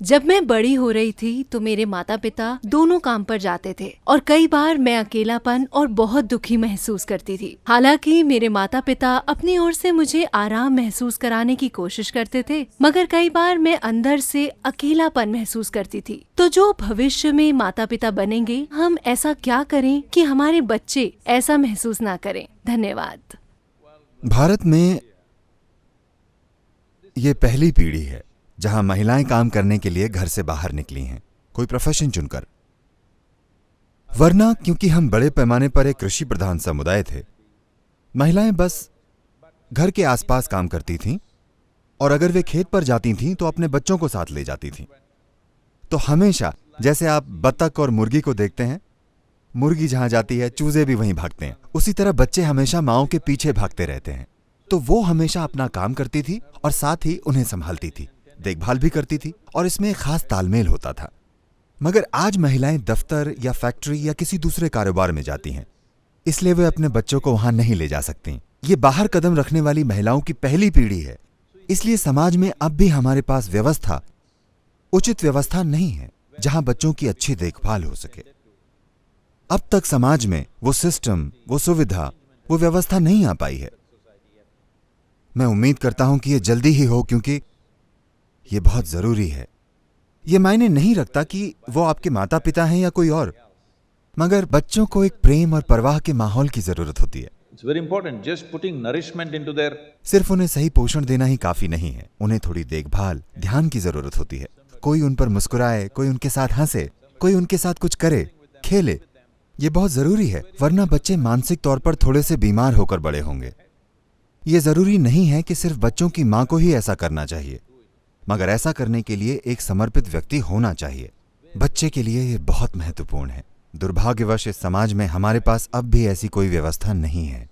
जब मैं बड़ी हो रही थी तो मेरे माता पिता दोनों काम पर जाते थे और कई बार मैं अकेलापन और बहुत दुखी महसूस करती थी। हालांकि मेरे माता पिता अपनी ओर से मुझे आराम महसूस कराने की कोशिश करते थे, मगर कई बार मैं अंदर से अकेलापन महसूस करती थी। तो जो भविष्य में माता पिता बनेंगे, हम ऐसा क्या करें कि हमारे बच्चे ऐसा महसूस ना करें। धन्यवाद। भारत में ये पहली पीढ़ी है जहां महिलाएं काम करने के लिए घर से बाहर निकली हैं, कोई प्रोफेशन चुनकर। वरना क्योंकि हम बड़े पैमाने पर एक कृषि प्रधान समुदाय थे, महिलाएं बस घर के आसपास काम करती थीं और अगर वे खेत पर जाती थीं तो अपने बच्चों को साथ ले जाती थीं। तो हमेशा, जैसे आप बतख और मुर्गी को देखते हैं, मुर्गी जहां जाती है चूजे भी वहीं भागते हैं, उसी तरह बच्चे हमेशा माओ के पीछे भागते रहते हैं। तो वो हमेशा अपना काम करती थी और साथ ही उन्हें संभालती थी, देखभाल भी करती थी और इसमें एक खास तालमेल होता था। मगर आज महिलाएं दफ्तर या फैक्ट्री या किसी दूसरे कारोबार में जाती हैं, इसलिए वे अपने बच्चों को वहां नहीं ले जा सकती। ये बाहर कदम रखने वाली महिलाओं की पहली पीढ़ी है, इसलिए समाज में अब भी हमारे पास उचित व्यवस्था नहीं है जहां बच्चों की अच्छी देखभाल हो सके। अब तक समाज में वो सिस्टम, वो सुविधा, वो व्यवस्था नहीं आ पाई है। मैं उम्मीद करता हूं कि ये जल्दी ही हो, क्योंकि ये बहुत जरूरी है। ये मायने नहीं रखता कि वो आपके माता पिता हैं या कोई और, मगर बच्चों को एक प्रेम और परवाह के माहौल की जरूरत होती है। It's very important, just putting nourishment into their… सिर्फ उन्हें सही पोषण देना ही काफी नहीं है, उन्हें थोड़ी देखभाल, ध्यान की जरूरत होती है। कोई उन पर मुस्कुराए, कोई उनके साथ हंसे, कोई उनके साथ कुछ करे, खेले। ये बहुत जरूरी है, वरना बच्चे मानसिक तौर पर थोड़े से बीमार होकर बड़े होंगे। ये जरूरी नहीं है कि सिर्फ बच्चों की मां को ही ऐसा करना चाहिए, मगर ऐसा करने के लिए एक समर्पित व्यक्ति होना चाहिए। बच्चे के लिए ये बहुत महत्वपूर्ण है। दुर्भाग्यवश इस समाज में हमारे पास अब भी ऐसी कोई व्यवस्था नहीं है।